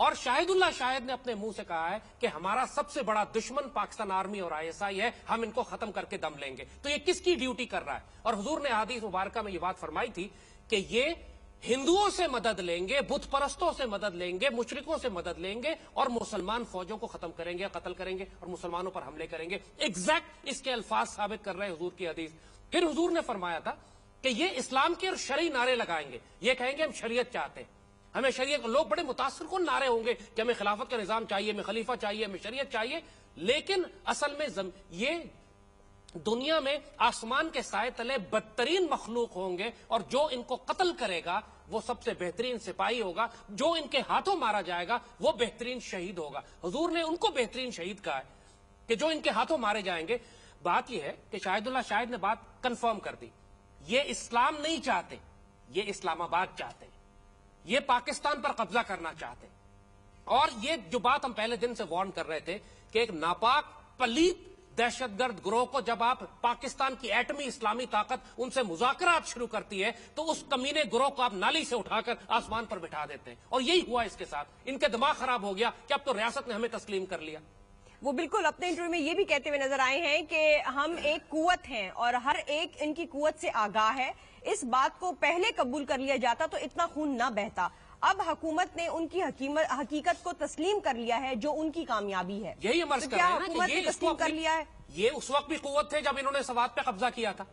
اور شاہد اللہ شاہد نے اپنے منہ سے کہا ہے کہ ہمارا سب سے بڑا دشمن پاکستان آرمی اور ISI ہے, ہم ان کو ختم کر کے دم لیں گے. تو یہ کس کی ڈیوٹی کر رہا ہے؟ اور حضور نے احادیث مبارکہ میں یہ بات فرمائی تھی کہ یہ ہندوؤں سے مدد لیں گے, بت پرستوں سے مدد لیں گے, مشرکوں سے مدد لیں گے, اور مسلمان فوجوں کو ختم کریں گے, قتل کریں گے, اور مسلمانوں پر حملے کریں گے. ایگزیکٹ اس کے الفاظ ثابت کر رہے ہیں حضور کی حدیث. پھر حضور نے فرمایا تھا کہ یہ اسلام کے اور شرعی نعرے لگائیں گے, یہ کہیں گے ہم شریعت چاہتے ہیں, ہمیں شریعت. لوگ بڑے متاثر کن نعرے ہوں گے کہ ہمیں خلافت کا نظام چاہیے, ہمیں خلیفہ چاہیے, ہمیں شریعت چاہیے, لیکن اصل میں یہ دنیا میں آسمان کے سائے تلے بدترین مخلوق ہوں گے, اور جو ان کو قتل کرے گا وہ سب سے بہترین سپاہی ہوگا, جو ان کے ہاتھوں مارا جائے گا وہ بہترین شہید ہوگا. حضور نے ان کو بہترین شہید کہا ہے کہ جو ان کے ہاتھوں مارے جائیں گے. بات یہ ہے کہ شاہد اللہ شاہد نے بات کنفرم کر دی, یہ اسلام نہیں چاہتے, یہ اسلام آباد چاہتے ہیں, یہ پاکستان پر قبضہ کرنا چاہتے ہیں. اور یہ جو بات ہم پہلے دن سے وارن کر رہے تھے کہ ایک ناپاک پلیت دہشت گرد گروہ کو جب آپ پاکستان کی ایٹمی اسلامی طاقت ان سے مذاکرات شروع کرتی ہے تو اس کمینے گروہ کو آپ نالی سے اٹھا کر آسمان پر بٹھا دیتے ہیں. اور یہی ہوا اس کے ساتھ, ان کے دماغ خراب ہو گیا کہ اب تو ریاست نے ہمیں تسلیم کر لیا. وہ بالکل اپنے انٹرویو میں یہ بھی کہتے ہوئے نظر آئے ہیں کہ ہم ایک قوت ہیں اور ہر ایک ان کی قوت سے آگاہ ہے, اس بات کو پہلے قبول کر لیا جاتا تو اتنا خون نہ بہتا. اب حکومت نے ان کی حقیقت کو تسلیم کر لیا ہے جو ان کی کامیابی ہے. یہی ہم عرض کر رہے ہیں حکومت نے تسلیم کر لیا ہے؟ یہ اس وقت بھی قوت تھے جب انہوں نے سوات پہ قبضہ کیا تھا,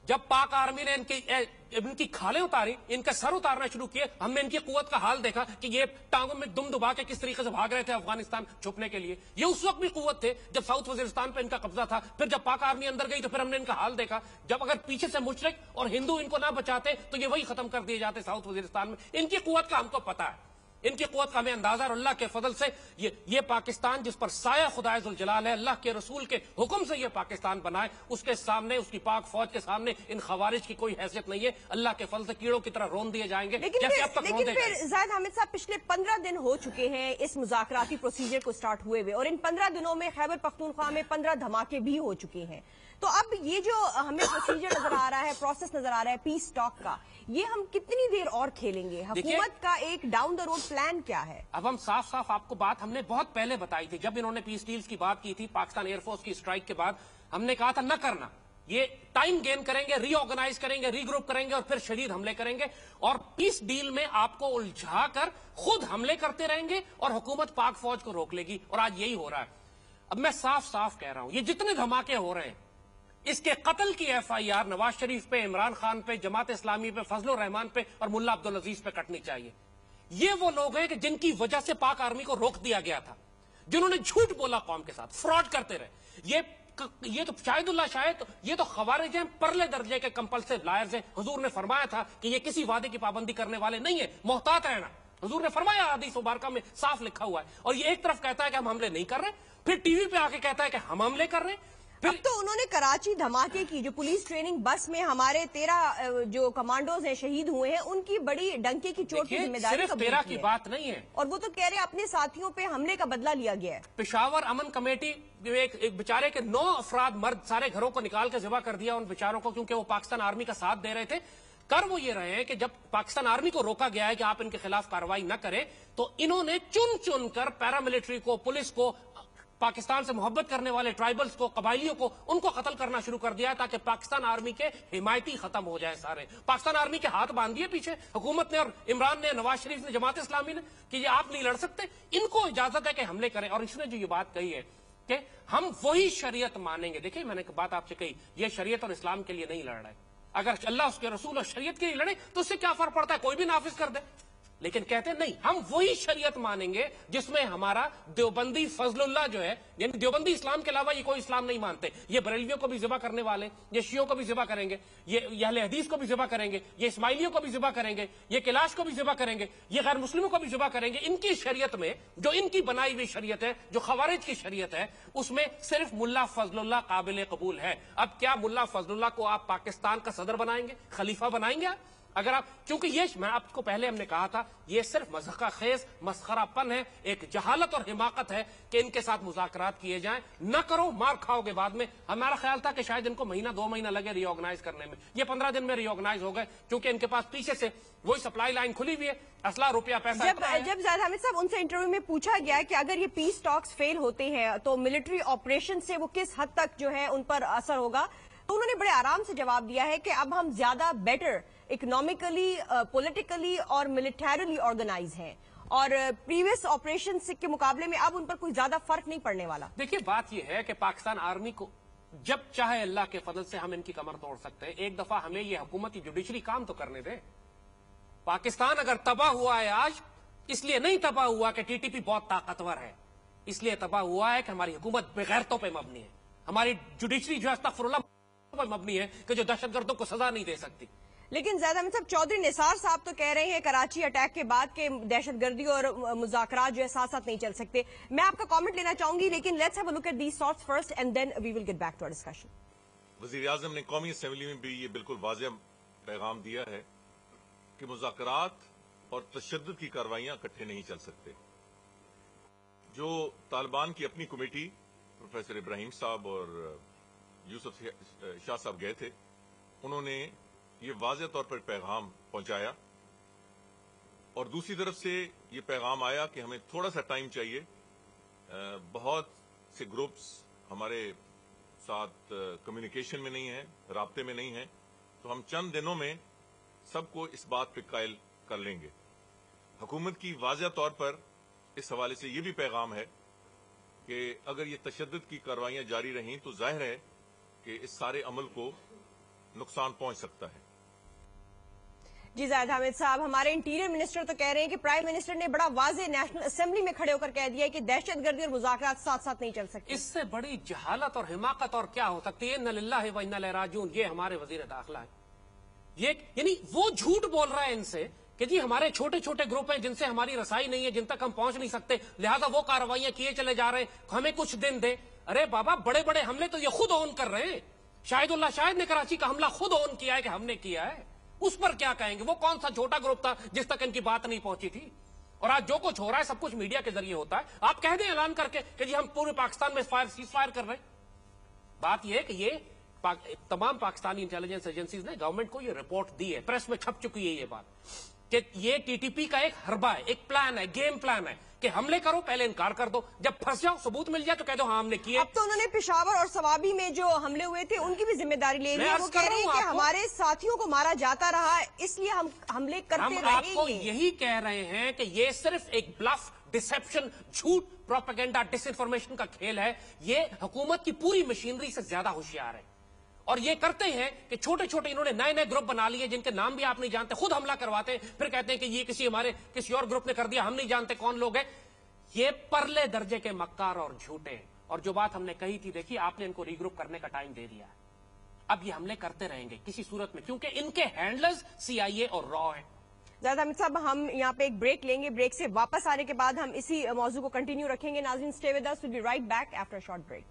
جب پاک آرمی نے ان کی کھالیں اتاری, ان کا سر اتارنا شروع کیے, ہم نے ان کی قوت کا حال دیکھا کہ یہ ٹانگوں میں دم دبا کے کس طریقے سے بھاگ رہے تھے افغانستان چھپنے کے لیے. یہ اس وقت بھی قوت تھے جب ساؤتھ وزیرستان پہ ان کا قبضہ تھا. پھر جب پاک آرمی اندر گئی تو پھر ہم نے ان کا حال دیکھا, جب اگر پیچھے سے مشرک اور ہندو ان کو نہ بچاتے تو یہ وہی ختم کر دیے جاتے ساؤتھ وزیرستان میں. ان کی قوت کا ہم کو پتا ہے, ان کی قوت کا ہمیں اندازہ, اور اللہ کے فضل سے یہ پاکستان جس پر سایہ خدا ذوالجلال ہے, اللہ کے رسول کے حکم سے یہ پاکستان بنائے, اس کے سامنے, اس کی پاک فوج کے سامنے ان خوارج کی کوئی حیثیت نہیں ہے. اللہ کے فضل سے کیڑوں کی طرح رون دیے جائیں گے. لیکن پھر زاہد حامد صاحب پچھلے 15 دن ہو چکے ہیں اس مذاکراتی پروسیجر کو سٹارٹ ہوئے ہوئے, اور ان 15 دنوں میں خیبر پختونخوا میں 15 دھماکے بھی ہو چکے ہیں. تو اب یہ جو ہمیں پروسیجر نظر آ رہا ہے, پروسیس نظر آ رہا ہے پیس ٹاک کا, یہ ہم کتنی دیر اور کھیلیں گے؟ حکومت کا ایک ڈاؤن دا روڈ پلان کیا ہے؟ اب ہم صاف آپ کو بات ہم نے بہت پہلے بتائی تھی, جب انہوں نے پیس ڈیلز کی بات کی تھی پاکستان ایئر فورس کی اسٹرائک کے بعد, ہم نے کہا تھا نہ کرنا, یہ ٹائم گین کریں گے, ری آرگنائز کریں گے, ری گروپ کریں گے, اور پھر شدید حملے کریں گے, اور پیس ڈیل میں آپ کو الجھا کر خود حملے کرتے رہیں گے, اور حکومت پاک فوج کو روک لے گی. اور آج یہی ہو رہا ہے. اب میں صاف کہہ رہا ہوں, یہ جتنے دھماکے ہو رہے ہیں, اس کے قتل کی FIR نواز شریف پہ, عمران خان پہ, جماعت اسلامی پہ, فضل الرحمان پہ اور ملا عبدالعزیز پہ کٹنی چاہیے. یہ وہ لوگ ہیں کہ جن کی وجہ سے پاک آرمی کو روک دیا گیا تھا, جنہوں نے جھوٹ بولا قوم کے ساتھ, فراڈ کرتے رہے. یہ تو شاہد اللہ شاہد, یہ تو خوارج ہیں, پرلے درجے کے کمپلسو لائرز ہیں. حضور نے فرمایا تھا کہ یہ کسی وعدے کی پابندی کرنے والے نہیں ہیں, محتاط رہنا. حضور نے فرمایا, حدیث مبارکہ میں صاف لکھا ہوا ہے. اور یہ ایک طرف کہتا ہے کہ ہم حملے نہیں کر رہے, پھر ٹی وی پہ آ کے کہتا ہے کہ ہم حملے کر رہے ہیں. اب تو انہوں نے کراچی دھماکے کی, جو پولیس ٹریننگ بس میں ہمارے 13 جو کمانڈوز ہیں شہید ہوئے ہیں, ان کی بڑی ڈنکے کی چوٹ کی ذمہ داری صرف 13 کی بات نہیں ہے, اور وہ تو کہہ رہے اپنے ساتھیوں پہ حملے کا بدلہ لیا گیا ہے. پشاور امن کمیٹی ایک بیچارے کے 9 افراد مرد سارے گھروں کو نکال کے ذبح کر دیا ان بیچاروں کو, کیونکہ وہ پاکستان آرمی کا ساتھ دے رہے تھے. کر وہ یہ رہے ہیں کہ جب پاکستان آرمی کو روکا گیا ہے کہ آپ ان کے خلاف کارروائی نہ کریں, تو انہوں نے چن کر پیراملٹری کو, پولیس کو, پاکستان سے محبت کرنے والے ٹرائبلز کو, قبائلیوں کو, ان کو قتل کرنا شروع کر دیا ہے تاکہ پاکستان آرمی کے حمایتی ختم ہو جائے سارے. پاکستان آرمی کے ہاتھ باندھ دیے پیچھے حکومت نے, اور عمران نے, نواز شریف نے, جماعت اسلامی نے, کہ یہ آپ نہیں لڑ سکتے, ان کو اجازت ہے کہ حملے کریں. اور اس نے جو یہ بات کہی ہے کہ ہم وہی شریعت مانیں گے, دیکھیں میں نے بات آپ سے کہی, یہ شریعت اور اسلام کے لیے نہیں لڑ رہا ہے. اگر اللہ, اس کے رسول اور شریعت کے لیے لڑے تو اس سے کیا فرق پڑتا ہے, کوئی بھی نافذ کر دے. لیکن کہتے ہیں نہیں, ہم وہی شریعت مانیں گے جس میں ہمارا دیوبندی فضل اللہ جو ہے, یعنی دیوبندی اسلام کے علاوہ یہ کوئی اسلام نہیں مانتے. یہ بریلویوں کو بھی ذبح کرنے والے, یہ شیعوں کو بھی ذبح کریں گے, یہ اہل حدیث کو بھی ذبح کریں گے, یہ اسماعیلیوں کو بھی ذبح کریں گے, یہ کیلاش کو بھی ذبح کریں گے, یہ غیر مسلموں کو بھی ذبح کریں گے. ان کی شریعت میں, جو ان کی بنائی ہوئی شریعت ہے, جو خوارج کی شریعت ہے, اس میں صرف ملا فضل اللہ قابل قبول ہے. اب کیا ملا فضل اللہ کو آپ پاکستان کا صدر بنائیں گے, خلیفہ بنائیں گے؟ اگر آپ کیونکہ یہ میں آپ کو پہلے ہم نے کہا تھا یہ صرف مذہقہ خیز مسخرہ پن ہے, ایک جہالت اور حماقت ہے کہ ان کے ساتھ مذاکرات کیے جائیں. نہ کرو, مار کھاؤ گے بعد میں. ہمارا خیال تھا کہ شاید ان کو مہینہ 2 مہینہ لگے ری آرگنائز کرنے میں, یہ 15 دن میں ری آرگنائز ہو گئے کیونکہ ان کے پاس پیچھے سے وہی سپلائی لائن کھلی ہوئی ہے, اسلحہ روپیہ پیسہ. جب زاہد حامد صاحب ان سے انٹرویو میں پوچھا گیا کہ اگر یہ پیس ٹاکس فیل ہوتے ہیں تو ملٹری آپریشن سے وہ کس حد تک جو ہے ان پر اثر ہوگا, تو انہوں نے بڑے آرام سے جواب دیا ہے کہ اب ہم زیادہ بیٹر اکنامکلی, پولیٹیکلی اور ملٹریلی آرگنائز ہیں, اور پریویس آپریشن کے مقابلے میں اب ان پر کوئی زیادہ فرق نہیں پڑنے والا. دیکھیے بات یہ ہے کہ پاکستان آرمی کو جب چاہے اللہ کے فضل سے ہم ان کی کمر توڑ سکتے ہیں. ایک دفعہ ہمیں یہ حکومتی جوڈیشری کام تو کرنے دیں. پاکستان اگر تباہ ہوا ہے آج, اس لیے نہیں تباہ ہوا کہ ٹی ٹی پی بہت طاقتور ہے, اس لیے تباہ ہوا ہے کہ ہماری حکومت بغیرتوں پہ مبنی ہے, ہماری جوڈیشری جو استغفر اللہ پر مبنی ہے کہ جو دہشت گردوں کو سزا نہیں دے سکتی. لیکن زاہد حامد صاحب, چودھری نثار صاحب تو کہہ رہے ہیں کراچی اٹیک کے بعد کہ دہشت گردی اور مذاکرات جو ہے ساتھ ساتھ نہیں چل سکتے. میں آپ کا کامنٹ لینا چاہوں گی, لیکن let's have a look at these thoughts first and then we will get back to our discussion. وزیر اعظم نے قومی اسمبلی میں بھی یہ بالکل واضح پیغام دیا ہے کہ مذاکرات اور تشدد کی کارروائیاں اکٹھے نہیں چل سکتے. جو طالبان کی اپنی کمیٹی پروفیسر ابراہیم صاحب اور یوسف شاہ صاحب گئے تھے, انہوں نے یہ واضح طور پر پیغام پہنچایا, اور دوسری طرف سے یہ پیغام آیا کہ ہمیں تھوڑا سا ٹائم چاہیے. بہت سے گروپس ہمارے ساتھ کمیونیکیشن میں نہیں ہیں, رابطے میں نہیں ہیں, تو ہم چند دنوں میں سب کو اس بات پہ قائل کر لیں گے. حکومت کی واضح طور پر اس حوالے سے یہ بھی پیغام ہے کہ اگر یہ تشدد کی کارروائیاں جاری رہیں تو ظاہر ہے کہ اس سارے عمل کو نقصان پہنچ سکتا ہے. جی زاہد حامد صاحب, ہمارے انٹیریئر منسٹر تو کہہ رہے ہیں کہ پرائم منسٹر نے بڑا واضح نیشنل اسمبلی میں کھڑے ہو کر کہہ دیا ہے کہ دہشت گردی اور مذاکرات ساتھ ساتھ نہیں چل سکتے. اس سے بڑی جہالت اور حماقت اور کیا ہو سکتی ہے؟ انا للہ و انا الیہ راجعون, یہ ہمارے وزیر داخلہ ہے. یہ یعنی وہ جھوٹ بول رہا ہے ان سے کہ جی ہمارے چھوٹے چھوٹے گروپ ہیں جن سے ہماری رسائی نہیں ہے, جن تک ہم پہنچ نہیں سکتے, لہذا وہ کارروائیاں کیے چلے جا رہے ہیں, ہمیں کچھ دن دے. ارے بابا, بڑے بڑے حملے تو یہ خود اون کر رہے ہیں. شاہد اللہ شاہد نے کراچی کا حملہ خود اون کیا ہے کہ ہم نے کیا ہے. اس پر کیا کہیں گے؟ وہ کون سا چھوٹا گروپ تھا جس تک ان کی بات نہیں پہنچی تھی؟ اور آج جو کچھ ہو رہا ہے سب کچھ میڈیا کے ذریعے ہوتا ہے. آپ کہہ دیں اعلان کر کے کہ جی ہم پورے پاکستان میں سیز فائر کر رہے ہیں. بات یہ ہے کہ یہ تمام پاکستانی انٹیلیجنس ایجنسیز نے گورنمنٹ کو یہ رپورٹ دی ہے, پریس میں چھپ چکی ہے یہ بات کہ یہ ٹی ٹی پی کا ایک حربہ ہے, ایک پلان ہے, گیم پلان ہے کہ حملے کرو, پہلے انکار کر دو, جب پھنس جاؤ ثبوت مل جائے تو کہہ دو ہاں ہم نے کیے. اب تو انہوں نے پشاور اور سوابی میں جو حملے ہوئے تھے ان کی بھی ذمہ داری لے لی. وہ کہہ رہے ہیں کہ ہمارے ساتھیوں کو مارا جاتا رہا اس لیے ہم حملے کرتے رہے. ہم آپ کو یہی کہہ رہے ہیں کہ یہ صرف ایک بلف, ڈسپشن, جھوٹ, پروپیگنڈا, ڈس انفارمیشن کا کھیل ہے. یہ حکومت کی پوری مشینری سے زیادہ ہوشیار ہے, اور یہ کرتے ہیں کہ چھوٹے چھوٹے انہوں نے نئے نئے گروپ بنا لیے جن کے نام بھی آپ نہیں جانتے, خود حملہ کرواتے ہیں, پھر کہتے ہیں کہ یہ کسی اور گروپ نے کر دیا, ہم نہیں جانتے کون لوگ ہیں. یہ پرلے درجے کے مکار اور جھوٹے. اور جو بات ہم نے کہی تھی, دیکھیے آپ نے ان کو ری گروپ کرنے کا ٹائم دے دیا ہے. اب یہ حملے کرتے رہیں گے کسی صورت میں, کیونکہ ان کے ہینڈلرز سی آئی اے اور را ہیں. زاہد حامد صاحب, ہم یہاں پہ ایک بریک لیں گے, بریک سے واپس آنے کے بعد ہم اسی موضوع کو کنٹینیو رکھیں گے. ناظرین stay with us, we'll be right back after a short break.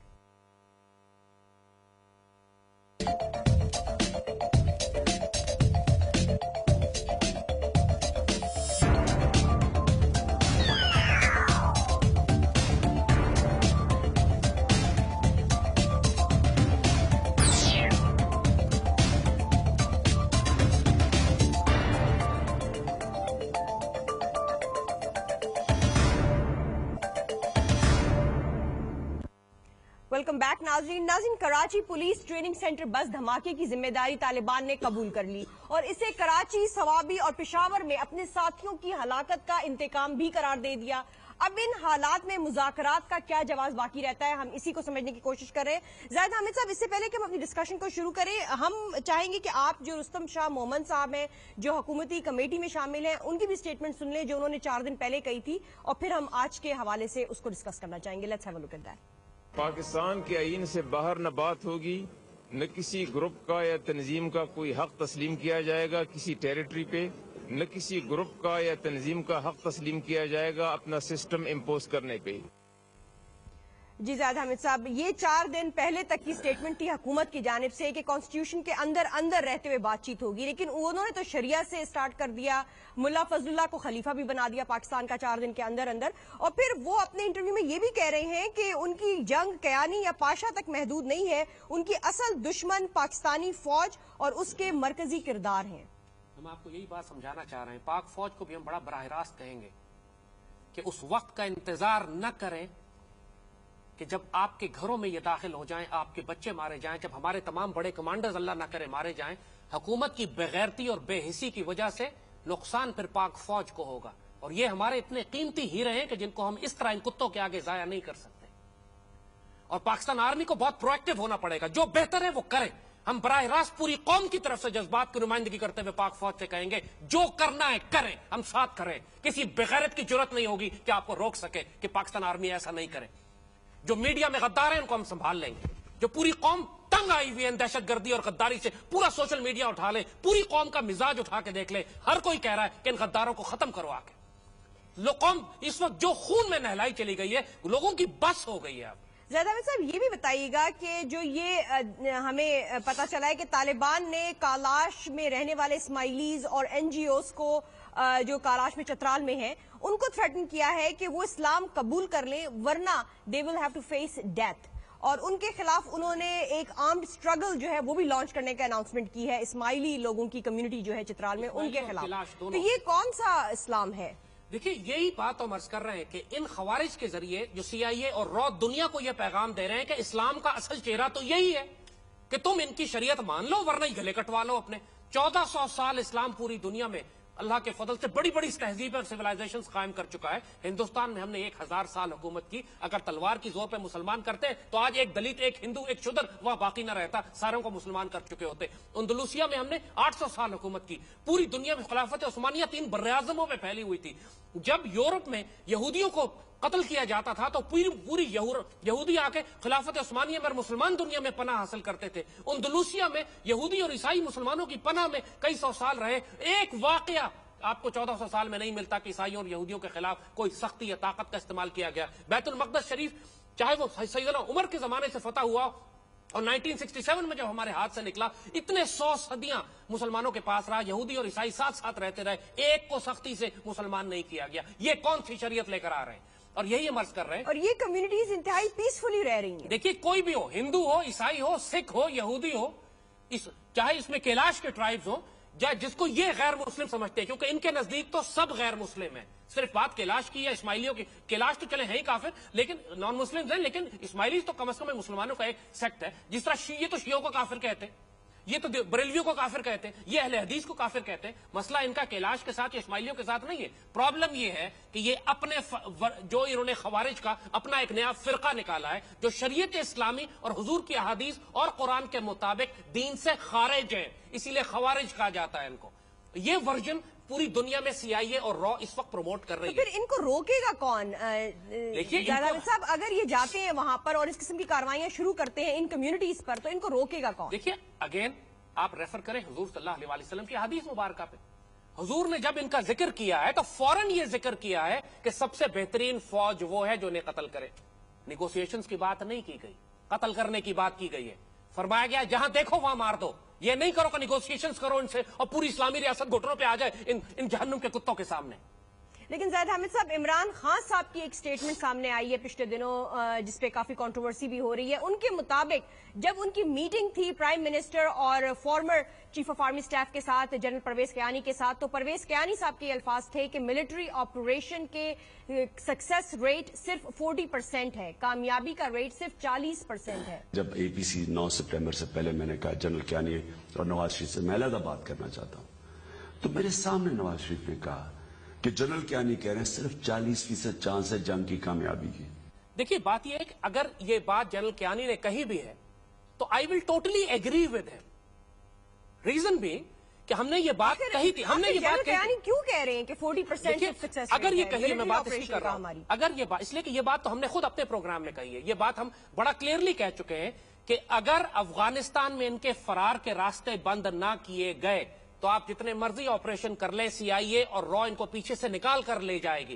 Welcome back ناظرین. کراچی پولیس ٹریننگ سینٹر بس دھماکے کی ذمہ داری طالبان نے قبول کر لی اور اسے کراچی, سوابی اور پشاور میں اپنے ساتھیوں کی ہلاکت کا انتقام بھی قرار دے دیا. اب ان حالات میں مذاکرات کا کیا جواز باقی رہتا ہے, ہم اسی کو سمجھنے کی کوشش کر رہے ہیں. زاہد حامد صاحب, اس سے پہلے کہ ہم اپنی ڈسکشن کو شروع کریں, ہم چاہیں گے کہ آپ جو رستم شاہ مومن صاحب ہیں جو حکومتی کمیٹی میں شامل ہیں ان کی بھی سٹیٹمنٹ سن لیں جو انہوں نے 4 دن پہلے کہی تھی, اور پھر ہم آج کے حوالے سے اس کو ڈسکس کرنا چاہیں گے. Let's have a look at that. Pakistan کے آئین سے باہر نہ بات ہوگی, نہ کسی گروپ کا یا تنظیم کا کوئی حق تسلیم کیا جائے گا کسی ٹیریٹری پہ, نہ کسی گروپ کا یا تنظیم کا حق تسلیم کیا جائے گا اپنا سسٹم امپوز کرنے پہ. جی زید حامد صاحب، یہ 4 دن پہلے تک کی سٹیٹمنٹ تھی حکومت کی جانب سے کہ کانسٹیٹیوشن کے اندر رہتے ہوئے بات چیت ہوگی، لیکن انہوں نے تو شریعہ سے اسٹارٹ کر دیا، ملا فضل اللہ کو خلیفہ بھی بنا دیا پاکستان کا 4 دن کے اندر، اور پھر وہ اپنے انٹرویو میں یہ بھی کہہ رہے ہیں کہ ان کی جنگ کیانی یا پاشا تک محدود نہیں ہے، ان کی اصل دشمن پاکستانی فوج اور اس کے مرکزی کردار ہیں۔ ہم آپ کو یہی بات سمجھانا چاہ رہے ہیں، پاک فوج کو بھی ہم بڑا براہ راست کہیں گے کہ اس وقت کا انتظار نہ کریں کہ جب آپ کے گھروں میں یہ داخل ہو جائیں، آپ کے بچے مارے جائیں، جب ہمارے تمام بڑے کمانڈرز اللہ نہ کرے مارے جائیں، حکومت کی بغیرتی اور بے حسی کی وجہ سے نقصان پھر پاک فوج کو ہوگا، اور یہ ہمارے اتنے قیمتی ہیرے ہیں کہ جن کو ہم اس طرح ان کتوں کے آگے ضائع نہیں کر سکتے، اور پاکستان آرمی کو بہت پرو ایکٹیو ہونا پڑے گا، جو بہتر ہے وہ کرے۔ ہم براہ راست پوری قوم کی طرف سے جذبات کی نمائندگی کرتے ہوئے پاک فوج سے کہیں گے جو کرنا ہے کریں، ہم ساتھ کریں، کسی بغیرت کی جرت نہیں ہوگی کہ آپ کو روک سکے کہ پاکستان آرمی ایسا نہیں کرے۔ جو میڈیا میں غدار ہیں ان کو ہم سنبھال لیں گے، جو پوری قوم تنگ آئی ہوئی ہے دہشت گردی اور غداری سے، پورا سوشل میڈیا اٹھا لے، پوری قوم کا مزاج اٹھا کے دیکھ لے، ہر کوئی کہہ رہا ہے کہ ان غداروں کو ختم کرو آ کے۔ قوم اس وقت جو خون میں نہلائی چلی گئی ہے، لوگوں کی بس ہو گئی ہے اب۔ زید حامد صاحب یہ بھی بتائیے گا کہ جو یہ ہمیں پتا چلا ہے کہ طالبان نے کالاش میں رہنے والے اسماعیلیز اور این جی اوز کو جو کالاش میں چترال میں ہیں ان کو تھریٹن کیا ہے کہ وہ اسلام قبول کر لیں ورنہ they will have to face death، اور ان کے خلاف انہوں نے ایک آرمڈ اسٹرگل جو ہے وہ بھی لانچ کرنے کا اناؤنسمنٹ کی ہے، اسماعیلی لوگوں کی کمیونٹی جو ہے چترال میں ان کے خلاف، تو یہ کون سا اسلام ہے؟ دیکھیے یہی بات ہم عرض کر رہے ہیں کہ ان خوارج کے ذریعے جو سی آئی اے اور رو دنیا کو یہ پیغام دے رہے ہیں کہ اسلام کا اصل چہرہ تو یہی ہے کہ تم ان کی شریعت مان لو ورنہ ہی گلے کٹوا لو اپنے۔ 1400 سال اسلام پوری دنیا میں اللہ کے فضل سے بڑی بڑی تہذیب اور سویلائزیشنز قائم کر چکا ہے۔ ہندوستان میں ہم نے 1000 سال حکومت کی، اگر تلوار کی زور پہ مسلمان کرتے تو آج ایک دلت، ایک ہندو، ایک شودر وہاں باقی نہ رہتا، ساروں کو مسلمان کر چکے ہوتے۔ اندلوسیہ میں ہم نے 800 سال حکومت کی، پوری دنیا میں خلافت عثمانیہ 3 براعظموں میں پھیلی ہوئی تھی۔ جب یورپ میں یہودیوں کو قتل کیا جاتا تھا تو پوری یہودی آ کے خلافت عثمانیہ میں اور مسلمان دنیا میں پناہ حاصل کرتے تھے۔ اندلوسیہ میں یہودی اور عیسائی مسلمانوں کی پناہ میں کئی سو سال رہے۔ ایک واقعہ آپ کو 1400 سال میں نہیں ملتا کہ عیسائیوں اور یہودیوں کے خلاف کوئی سختی یا طاقت کا استعمال کیا گیا۔ بیت المقدس شریف چاہے وہ سیدنا عمر کے زمانے سے فتح ہوا اور 1967 میں جب ہمارے ہاتھ سے نکلا، اتنے 100 صدیاں مسلمانوں کے پاس رہا، یہودی اور عیسائی ساتھ ساتھ رہتے رہے، ایک کو سختی سے مسلمان نہیں کیا گیا۔ یہ کون سی شریعت لے کر آ رہے ہیں؟ اور یہی ہم عرض کر رہے ہیں، اور یہ کمیونٹیز انتہائی پیسفلی رہ رہی ہیں۔ دیکھیے کوئی بھی ہو، ہندو ہو، عیسائی ہو، سکھ ہو، یہودی ہو، چاہے اس میں کیلاش کے ٹرائبز ہو، جس کو یہ غیر مسلم سمجھتے ہیں کیونکہ ان کے نزدیک تو سب غیر مسلم ہیں، صرف بات کیلاش کی ہے، اسماعیلیوں کی، کیلاش تو چلے ہیں ہی کافر لیکن نان مسلم ہیں، لیکن اسماعیلی تو کم از کم مسلمانوں کا ایک سیکٹ ہے۔ جس طرح یہ تو شیعوں کو کافر کہتے ہیں، یہ تو بریلویوں کو کافر کہتے ہیں، یہ اہل حدیث کو کافر کہتے ہیں۔ مسئلہ ان کا کیلاش کے ساتھ یا اسماعیلیوں کے ساتھ نہیں ہے، پرابلم یہ ہے کہ یہ اپنے جو انہوں نے خوارج کا اپنا ایک نیا فرقہ نکالا ہے جو شریعت اسلامی اور حضور کی احادیث اور قرآن کے مطابق دین سے خارج ہے، اسی لیے خوارج کہا جاتا ہے ان کو۔ یہ ورژن پوری دنیا میں سی آئی اے اور رو اس وقت پروموٹ کر رہی ہے۔ پھر ان کو روکے گا کون؟ دیکھیے صاحب اگر یہ جاتے ہیں وہاں پر اور اس قسم کی کاروائیاں شروع کرتے ہیں ان کمیونٹیز پر تو ان کو روکے گا کون؟ دیکھیے اگین آپ ریفر کریں حضور صلی اللہ علیہ وسلم کی حدیث مبارکہ پہ، حضور نے جب ان کا ذکر کیا ہے تو فوراً یہ ذکر کیا ہے کہ سب سے بہترین فوج وہ ہے جو انہیں قتل کرے۔ نیگوسیشنز کی بات نہیں کی گئی، قتل کرنے کی بات کی گئی ہے۔ فرمایا گیا جہاں دیکھو وہاں مار دو، یہ نہیں کرو کہ نیگوسیشنز کرو ان سے اور پوری اسلامی ریاست گھٹنوں پہ آ جائے ان جہنم کے کتوں کے سامنے۔ لیکن زید حامد صاحب، عمران خان صاحب کی ایک سٹیٹمنٹ سامنے آئی ہے پچھلے دنوں جس پہ کافی کنٹروورسی بھی ہو رہی ہے۔ ان کے مطابق جب ان کی میٹنگ تھی پرائم منسٹر اور farmer chief of army staff کے ساتھ جنرل پرویز کیانی کے ساتھ، تو پرویز کیانی صاحب کے الفاظ تھے کہ ملٹری آپریشن کے سکسیس ریٹ صرف 40% ہے، کامیابی کا ریٹ صرف 40% ہے۔ جب اے پی سی 9 سپٹمبر سے پہلے میں نے کہا جنرل کیانی اور نواز شریف سے میں علیحدہ بات کرنا چاہتا ہوں، تو میرے سامنے نواز شریف نے کہا کہ جنرل کیانی کہہ رہے ہیں صرف 40% چانس ہے جنگ کی کامیابی کی۔ دیکھیے بات یہ ہے کہ اگر یہ بات جنرل کیانی نے کہی بھی ہے تو I will totally agree with ہم، ریزن بھی کہ ہم نے یہ بات کہی تھی، ہم نے یہ بات کہی کیوں کہہ رہے ہیں کہ 40% سکسیس اگر یہ کہی، میں بات اس کی کر رہا ہوں، اگر یہ بات اس لیے کہ یہ بات تو ہم نے خود اپنے پروگرام میں کہی ہے، یہ بات ہم بڑا کلیئرلی کہہ چکے ہیں کہ اگر افغانستان میں ان کے فرار کے راستے بند نہ کیے گئے تو آپ جتنے مرضی آپریشن کر لیں، سی آئی اے اور رو ان کو پیچھے سے نکال کر لے جائے گی۔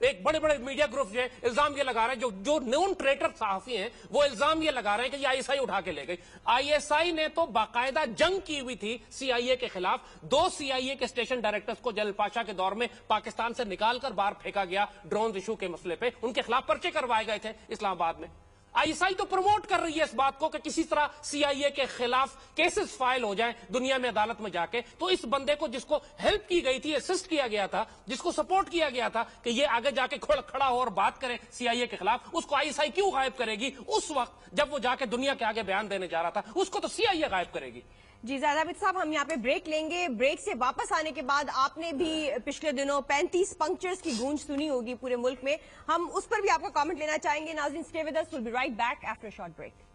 ایک بڑے بڑے میڈیا گروپ جو ہے الزام یہ لگا رہے ہیں, جو نون ٹریٹر صحافی ہیں وہ الزام یہ لگا رہے ہیں کہ یہ آئی ایس آئی اٹھا کے لے گئی. آئی ایس آئی نے تو باقاعدہ جنگ کی ہوئی تھی سی آئی اے کے خلاف. 2 سی آئی اے کے اسٹیشن ڈائریکٹرز کو جلال پاشا کے دور میں پاکستان سے نکال کر باہر پھینکا گیا ڈرون ایشو کے مسئلے پہ, ان کے خلاف پرچے کروائے گئے تھے اسلام آباد میں. آئی ایس آئی تو پروموٹ کر رہی ہے اس بات کو کہ کسی طرح سی آئی اے کے خلاف کیسز فائل ہو جائیں دنیا میں عدالت میں جا کے. تو اس بندے کو جس کو ہیلپ کی گئی تھی, اسسٹ کیا گیا تھا, جس کو سپورٹ کیا گیا تھا کہ یہ آگے جا کے کھڑا ہو اور بات کرے سی آئی اے کے خلاف, اس کو آئی ایس آئی کیوں غائب کرے گی اس وقت جب وہ جا کے دنیا کے آگے بیان دینے جا رہا تھا؟ اس کو تو سی آئی اے غائب کرے گی. جی زاہد حامد صاحب, ہم یہاں پہ بریک لیں گے. بریک سے واپس آنے کے بعد آپ نے بھی پچھلے دنوں 35 پنکچرز کی گونج سنی ہوگی پورے ملک میں, ہم اس پر بھی آپ کا کامنٹ لینا چاہیں گے. ناظرین stay with us, will be right back after a short break.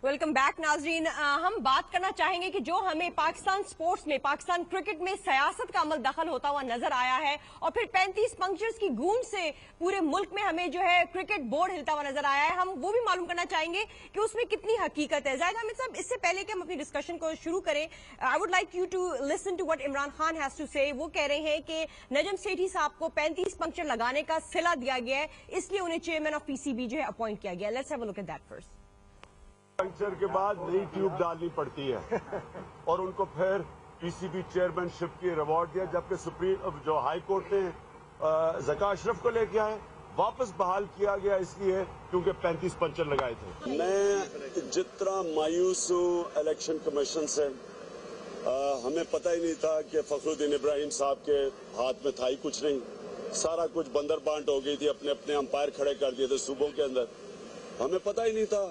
Welcome back ناظرین. ہم بات کرنا چاہیں گے کہ جو ہمیں پاکستان سپورٹس میں, پاکستان کرکٹ میں سیاست کا عمل دخل ہوتا ہوا نظر آیا ہے, اور پھر 35 پنکچرز کی گونج سے پورے ملک میں ہمیں جو ہے کرکٹ بورڈ ہلتا ہوا نظر آیا ہے, ہم وہ بھی معلوم کرنا چاہیں گے کہ اس میں کتنی حقیقت ہے. زاہد حامد صاحب, اس سے پہلے کہ ہم اپنی ڈسکشن کو شروع کریں, I would like you to listen to what Imran Khan has to say. وہ کہہ رہے ہیں کہ نجم سیٹھی صاحب کو 35 پنکچر لگانے کا صلہ دیا گیا ہے, اس لیے انہیں chairman of P C B جو ہے اپوائنٹ کیا گیا. Let's have a look at that first. Puncture کے بعد نئی ٹیوب ڈالنی پڑتی ہے اور ان کو پھر پی سی بی چیئرمین شپ کی ریوارڈ دیا, جبکہ سپریم جو ہائی کورٹ نے ذکا اشرف کو لے کے آئے, واپس بحال کیا گیا اس لیے کیونکہ 35 پنچر لگائے تھے. میں جتنا مایوس ہوں الیکشن کمیشن سے, ہمیں پتہ ہی نہیں تھا کہ فخر الدین ابراہیم صاحب کے ہاتھ میں تھا ہی کچھ نہیں. سارا کچھ بندر بانٹ ہو گئی تھی, اپنے اپنے امپائر کھڑے کر دیے تھے صوبوں کے اندر, ہمیں پتہ ہی نہیں تھا.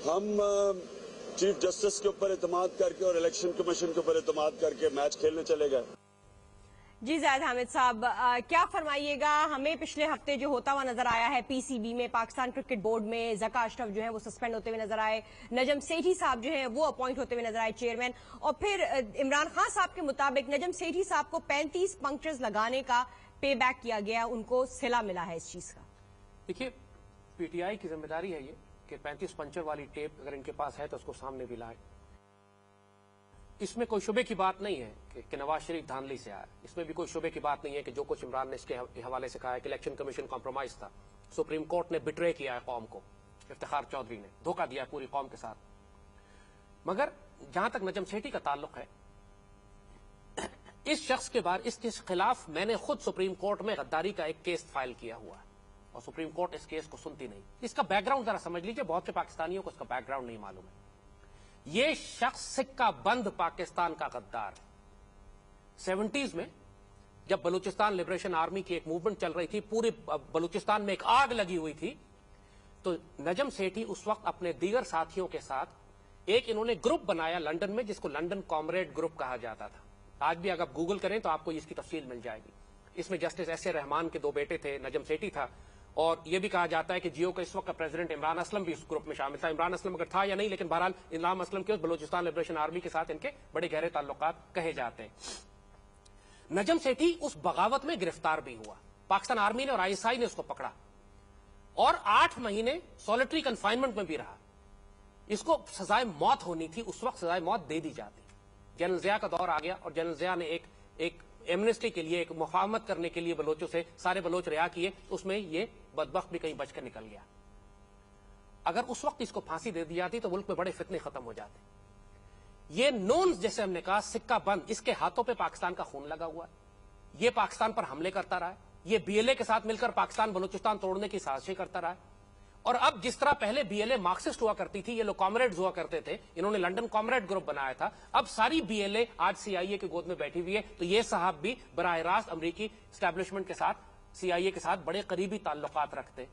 ہم چیف جسٹس کے اوپر اعتماد کر کے اور الیکشن کمیشن کے اوپر اعتماد کر کے میچ کھیلنے چلے گئے. جی زاہد حامد صاحب, کیا فرمائیے گا؟ ہمیں پچھلے ہفتے جو ہوتا ہوا نظر آیا ہے پی سی بی میں, پاکستان کرکٹ بورڈ میں, ذکا اشرف جو ہے وہ سسپینڈ ہوتے ہوئے نظر آئے, نجم سیٹھی صاحب جو ہیں وہ اپوائنٹ ہوتے ہوئے نظر آئے چیئرمین, اور پھر عمران خان صاحب کے مطابق نجم سیٹھی صاحب کو 35 پنکچرز لگانے کا پے بیک کیا گیا, ان کو صلہ ملا ہے اس چیز کا. دیکھیے, پی ٹی آئی کی ذمہ داری ہے یہ کہ 35 پنچر والی ٹیپ اگر ان کے پاس ہے تو اس کو سامنے بھی لائے. اس میں کوئی شبے کی بات نہیں ہے کہ نواز شریف دھاندلی سے آیا, اس میں بھی کوئی شبے کی بات نہیں ہے کہ جو کچھ عمران نے اس کے حوالے سے کہا ہے کہ الیکشن کمیشن کمپرومائز تھا, سپریم کورٹ نے بٹرے کیا ہے قوم کو, افتخار چودھری نے دھوکہ دیا ہے پوری قوم کے ساتھ. مگر جہاں تک نجم سیٹھی کا تعلق ہے, اس شخص کے بارے اس کے خلاف میں نے خود سپریم کورٹ میں غداری کا ایک کیس فائل کیا ہوا ہے, اور سپریم کورٹ اس کیس کو سنتی نہیں. اس کا بیک گراؤنڈ ذرا سمجھ لیجئے, بہت سے پاکستانیوں کو اس کا بیک گراؤنڈ نہیں معلوم ہے. یہ شخص سکہ بند پاکستان کا غدار ہے. 70s میں جب بلوچستان لبریشن آرمی کی ایک موومنٹ چل رہی تھی, پورے بلوچستان میں ایک آگ لگی ہوئی تھی, تو نجم سیٹھی اس وقت اپنے دیگر ساتھیوں کے ساتھ ایک انہوں نے گروپ بنایا لندن میں, جس کو لندن کامریڈ گروپ کہا جاتا تھا. آج بھی اگر آپ گوگل کریں تو آپ کو اس کی تفصیل مل جائے گی. اس میں جسٹس ایس اے رحمان کے 2 بیٹے تھے, نجم سیٹھی تھا, اور یہ بھی کہا جاتا ہے کہ جیو کا اس وقت کا پریزیڈنٹ عمران اسلم بھی اس گروپ میں شامل تھا. عمران اسلم اگر تھا یا نہیں, لیکن بہرحال عمران اسلم کے بلوچستان لبریشن آرمی کے ساتھ ان کے بڑے گہرے تعلقات کہے جاتے ہیں. نجم سیٹھی اس بغاوت میں گرفتار بھی ہوا, پاکستان آرمی نے اور آئی ایس آئی نے اس کو پکڑا, اور 8 مہینے سولیٹری کنفائنمنٹ میں بھی رہا. اس کو سزائے موت ہونی تھی, اس وقت سزائے موت دے دی جاتی. جنرل ضیاء کا دور آ گیا, اور جنرل ضیاء نے ایک ایمنسٹی کے لیے, ایک مفاہمت کرنے کے لیے بلوچوں سے سارے بلوچ رہا کیے, اس میں یہ بدبخت بھی کہیں بچ کر نکل گیا. اگر اس وقت اس کو پھانسی دے دی جاتی تو ملک میں بڑے فتنے ختم ہو جاتے. یہ نونز جیسے ہم نے کہا سکہ بند, اس کے ہاتھوں پہ پاکستان کا خون لگا ہوا ہے, یہ پاکستان پر حملے کرتا رہا ہے, یہ بی ایل اے کے ساتھ مل کر پاکستان بلوچستان توڑنے کی سازشیں کرتا رہا ہے. اور اب جس طرح پہلے بی ایل اے مارکسسٹ ہوا کرتی تھی, یہ لوگ کامریڈز ہوا کرتے تھے, انہوں نے لندن کامریڈ گروپ بنایا تھا, اب ساری بی ایل اے آج سی آئی اے کی گود میں بیٹھی ہوئی ہے. تو یہ صاحب بھی براہ راست امریکی اسٹیبلشمنٹ کے ساتھ, سی آئی اے کے ساتھ بڑے قریبی تعلقات رکھتے,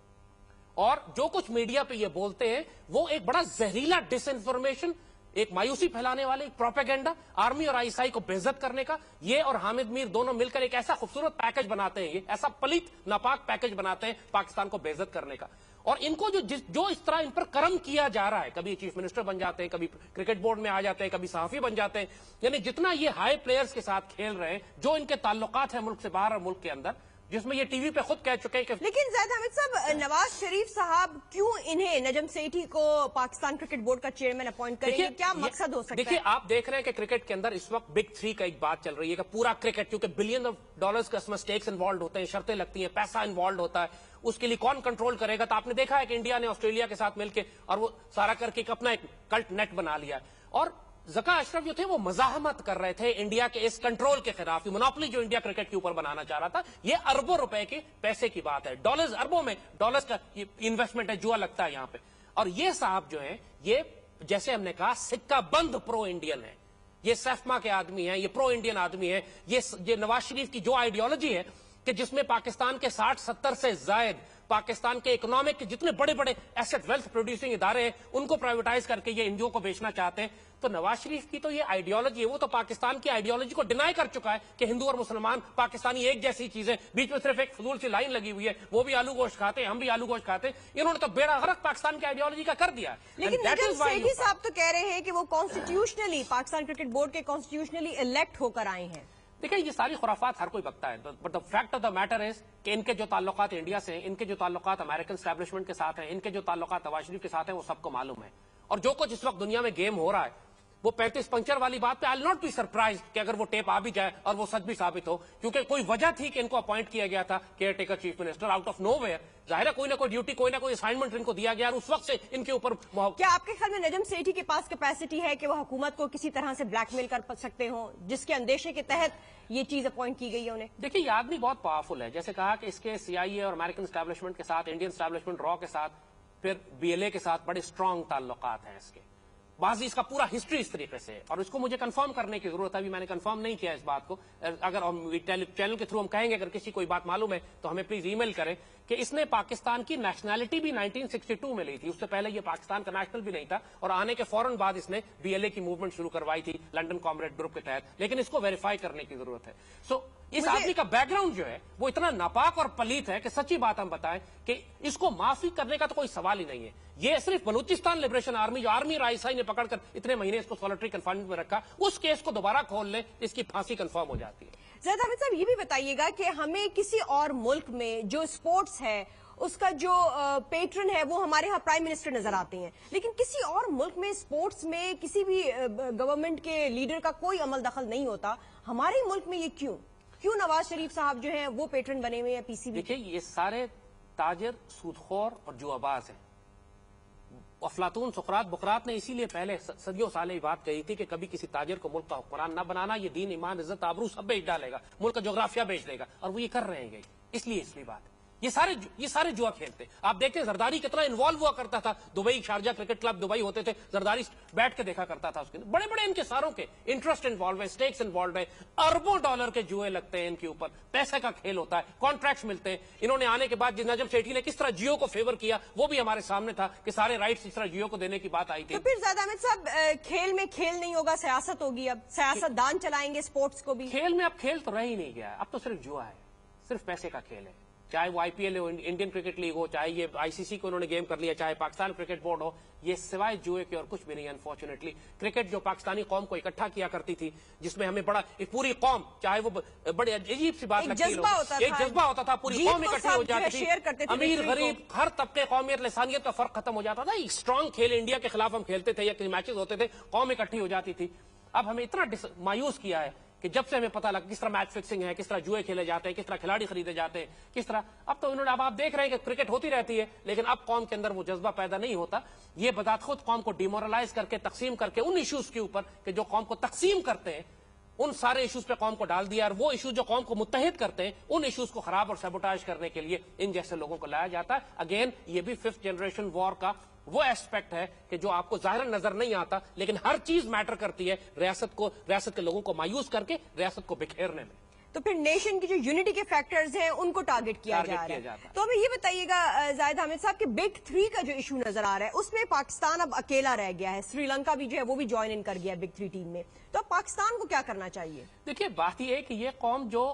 اور جو کچھ میڈیا پہ یہ بولتے ہیں وہ ایک بڑا زہریلا ڈس انفارمیشن, ایک مایوسی پھیلانے والے, ایک پروپیگنڈا, آرمی اور آئی ایس آئی کو بے عزت کرنے کا. یہ اور حامد میر دونوں مل کر ایک ایسا خوبصورت پیکج بناتے ہیں, یہ ایسا پلیت ناپاک پیکج بناتے ہیں پاکستان کو بے عزت کرنے کا. اور ان کو جو اس طرح ان پر کرم کیا جا رہا ہے، کبھی چیف منسٹر بن جاتے ہیں، کبھی کرکٹ بورڈ میں آ جاتے ہیں، کبھی صحافی بن جاتے ہیں، یعنی جتنا یہ ہائی پلیئرز کے ساتھ کھیل رہے ہیں، جو ان کے تعلقات ہیں ملک سے باہر اور ملک کے اندر، جس میں یہ ٹی وی پہ خود کہہ چکے ہیں کہ لیکن زاہد حامد صاحب، نواز شریف صاحب کیوں انہیں نجم سیٹھی کو پاکستان کرکٹ بورڈ کا چیئرمین اپوائنٹ کریں گے؟ کیا مقصد ہو سکتا ہے؟ دیکھیے آپ دیکھ رہے ہیں کہ کرکٹ کے اندر اس وقت بگ 3 کا ایک بات چل رہی ہے کہ پورا کرکٹ، کیونکہ بلین آف ڈالرز کا اس میں سٹیکس انوالوڈ ہوتے ہیں، شرطیں لگتی ہیں، پیسہ انوالوڈ ہوتا ہے، اس کے لیے کون کنٹرول کرے گا؟ تو آپ نے دیکھا ہے کہ انڈیا نے آسٹریلیا کے ساتھ مل کے اور وہ سارا کر کے اپنا ایک کلٹ نیٹ بنا لیا، اور ذکا اشرف جو تھے وہ مزاحمت کر رہے تھے انڈیا کے اس کنٹرول کے خلاف، مونوپولی جو انڈیا کرکٹ کے اوپر بنانا چاہ رہا تھا۔ یہ اربوں روپے کے پیسے کی بات ہے، ڈالرز اربوں میں ڈالرز کا انویسٹمنٹ ہے، جوا لگتا ہے یہاں پہ۔ اور یہ صاحب جو ہیں، یہ جیسے ہم نے کہا سکہ بند پرو انڈین ہے، یہ سیفما کے آدمی ہیں، یہ پرو انڈین آدمی ہیں۔ یہ نواز شریف کی جو آئیڈیالوجی ہے کہ جس میں پاکستان کے 60-70 سے زائد پاکستان کے اکنامک کے جتنے بڑے بڑے ایسٹ ویلتھ پروڈیوسنگ ادارے ہیں ان کو پرائیویٹائز کر کے یہ انجیو کو بیچنا چاہتے ہیں، تو نواز شریف کی تو یہ آئیڈیالوجی ہے، وہ تو پاکستان کی آئیڈیالوجی کو ڈینائی کر چکا ہے کہ ہندو اور مسلمان پاکستانی ایک جیسی چیزیں، بیچ میں صرف ایک فضول سی لائن لگی ہوئی ہے، وہ بھی آلو گوشت کھاتے ہیں، ہم بھی آلو گوشت کھاتے ہیں۔ انہوں نے تو بیڑا غرق پاکستان کی آئیڈیالوجی کا کر دیا۔ لیکن نجم سیٹھی صاحب تو کہہ رہے ہیں کہ وہ کانسٹیٹیوشنلی پاکستان کرکٹ بورڈ کے کانسٹیٹیوشنلی الیکٹ ہو کر آئے ہیں۔ دیکھیں یہ ساری خرافات ہر کوئی بکتا ہے، but the fact of the matter is کہ ان کے جو تعلقات انڈیا سے ہیں، ان کے جو تعلقات امریکن اسٹیبلشمنٹ کے ساتھ ہیں، ان کے جو تعلقات نواز شریف کے ساتھ ہیں، وہ سب کو معلوم ہے۔ اور جو کچھ اس وقت دنیا میں گیم ہو رہا ہے، وہ 35 پنچر والی بات پہ آئی ناٹ بی سرپرائز کہ اگر وہ ٹیپ آ بھی جائے اور وہ سچ بھی ثابت ہو، کیونکہ کوئی وجہ تھی کہ ان کو اپوائنٹ کیا گیا تھا caretaker chief minister out of nowhere. ظاہر ہے کوئی نہ کوئی ڈیوٹی، کوئی نہ کوئی اسائنمنٹ ان کو دیا گیا، اور اس وقت سے ان کے اوپر کیا آپ کے خیال میں نجم سیٹھی کے پاس کیپیسٹی ہے کہ وہ حکومت کو کسی طرح سے بلیک میل کر سکتے ہوں، جس کے اندیشے کے تحت یہ چیز اپوائنٹ کی گئی ہے انہیں؟ دیکھیے یہ آدمی بہت پاورفل ہے، جیسے کہا کہ اس کے CIA اور امریکن اسٹیبلشمنٹ کے ساتھ، انڈین اسٹیبلشمنٹ را کے ساتھ، پھر BLA کے ساتھ بڑے اسٹرانگ تعلقات ہیں اس کے، بعض اس کا پورا ہسٹری اس طریقے سے، اور اس کو مجھے کنفرم کرنے کی ضرورت ہے، ابھی میں نے کنفرم نہیں کیا اس بات کو، اگر چینل کے تھرو ہم کہیں گے، اگر کسی کوئی بات معلوم ہے تو ہمیں پلیز ای میل کریں، کہ اس نے پاکستان کی نیشنلٹی بھی 1962 میں لی تھی، اس سے پہلے یہ پاکستان کا نیشنل بھی نہیں تھا، اور آنے کے فوراً بعد اس نے BLA کی موومنٹ شروع کروائی تھی لنڈن کامریڈ گروپ کے تحت، لیکن اس کو ویریفائی کرنے کی ضرورت ہے۔ سو اس آدمی کا بیک گراؤنڈ جو ہے وہ اتنا ناپاک اور پلیت ہے کہ سچی بات ہم بتائیں کہ اس کو معافی کرنے کا تو کوئی سوال ہی نہیں ہے۔ یہ صرف بلوچستان لبریشن آرمی، جو آرمی رائسائی نے پکڑ کر اتنے مہینے اس کو سولٹری کنفائنمنٹ میں رکھا، اس کیس کو دوبارہ کھول لیں، اس کی پھانسی کنفرم ہو جاتی ہے۔ زاہد حامد صاحب یہ بھی بتائیے گا کہ ہمیں کسی اور ملک میں جو سپورٹس ہے اس کا جو پیٹرن ہے وہ ہمارے ہاں پرائم منسٹر نظر آتے ہیں، لیکن کسی اور ملک میں سپورٹس میں کسی بھی گورنمنٹ کے لیڈر کا کوئی عمل دخل نہیں ہوتا، ہمارے ملک میں یہ کیوں نواز شریف صاحب جو ہیں وہ پیٹرن بنے ہوئے ہیں PCB؟ دیکھیے یہ سارے تاجر، سودخور اور جواباز ہیں۔ افلاطون، سقراط، بقراط نے اسی لیے پہلے صدیوں سال یہ بات کہی تھی کہ کبھی کسی تاجر کو ملک کا حکمران نہ بنانا، یہ دین، ایمان، عزت، آبرو سب بیچ ڈالے گا، ملک کا جغرافیہ بیچ دے گا، اور وہ یہ کر رہے ہیں۔ اس لیے بات یہ سارے جوا کھیلتے۔ آپ دیکھتے ہیں زرداری کتنا انوالو ہوا کرتا تھا، Dubai Sharjah cricket club Dubai ہوتے تھے، زرداری بیٹھ کے دیکھا کرتا تھا، اس کے بڑے بڑے ان کے ساروں کے انٹرسٹ انوالو ہے، سٹیکس انوالو ہے، اربوں ڈالر کے جوئے لگتے ہیں ان کے اوپر، پیسے کا کھیل ہوتا ہے، کانٹریکٹس ملتے ہیں۔ انہوں نے آنے کے بعد نجم سیٹھی نے کس طرح جیو کو فیور کیا وہ بھی ہمارے سامنے تھا کہ سارے رائٹس اس طرح جیو کو دینے کی بات آئی تھی۔ تو پھر زاہد حامد صاحب کھیل میں کھیل نہیں ہوگا، سیاست ہوگی، اب سیاست دان چلائیں گے سپورٹس کو بھی۔ کھیل میں اب کھیل تو رہ ہی نہیں گیا ہے، اب تو صرف جوا ہے، صرف پیسے کا کھیل ہے، چاہے وہ IPL ہو، انڈین کرکٹ لیگ ہو، چاہے یہ ICC کو انہوں نے گیم کر لیا، چاہے پاکستان کرکٹ بورڈ ہو، یہ سوائے جوئے کے اور کچھ بھی نہیں۔ انفارچونیٹلی کرکٹ جو پاکستانی قوم کو اکٹھا کیا کرتی تھی، جس میں ہمیں بڑا ایک پوری قوم، چاہے وہ بڑے عجیب سی بات لگتی ہے، ایک جذبہ ہوتا تھا، پوری قوم اکٹھی ہو جاتی تھی، امیر غریب ہر طبقے، قومیت، لسانیت کا فرق ختم ہو جاتا تھا، ایک اسٹرانگ کھیل انڈیا کے خلاف ہم کھیلتے تھے یا کسی میچز ہوتے تھے، قوم اکٹھی ہو جاتی تھی۔ اب ہمیں اتنا مایوس کیا ہے کہ جب سے ہمیں پتہ لگا کس طرح میچ فکسنگ ہے، کس طرح جوئے کھیلے جاتے ہیں، کس طرح کھلاڑی خریدے جاتے ہیں، کس طرح اب تو انہوں نے، اب آپ دیکھ رہے ہیں کہ کرکٹ ہوتی رہتی ہے لیکن اب قوم کے اندر وہ جذبہ پیدا نہیں ہوتا۔ یہ بذات خود قوم کو ڈیمورلائز کر کے، تقسیم کر کے ان ایشوز کے اوپر کہ جو قوم کو تقسیم کرتے ہیں، ان سارے ایشوز پہ قوم کو ڈال دیا، اور وہ ایشوز جو قوم کو متحد کرتے ہیں ان ایشوز کو خراب اور سیبوٹاج کرنے کے لیے ان جیسے لوگوں کو لایا جاتا ہے۔ اگین یہ بھی 5th جنریشن وار کا وہ ایسپیکٹ ہے کہ جو آپ کو ظاہر نظر نہیں آتا، لیکن ہر چیز میٹر کرتی ہے ریاست کے لوگوں کو مایوس کر کے ریاست کو بکھیرنے میں۔ تو پھر نیشن کی جو یونٹی کے فیکٹرز ہیں ان کو ٹارگٹ کیا جا رہا ہے۔ تو ابھی یہ بتائیے گا زاہد حامد صاحب کہ بگ 3 کا جو ایشو نظر آ رہا ہے اس میں پاکستان اب اکیلا رہ گیا ہے، سری لنکا بھی جو ہے وہ بھی جوائن ان کر گیا بگ 3 ٹیم میں، تو اب پاکستان کو کیا کرنا چاہیے؟ دیکھیے بات یہ ہے کہ یہ قوم جو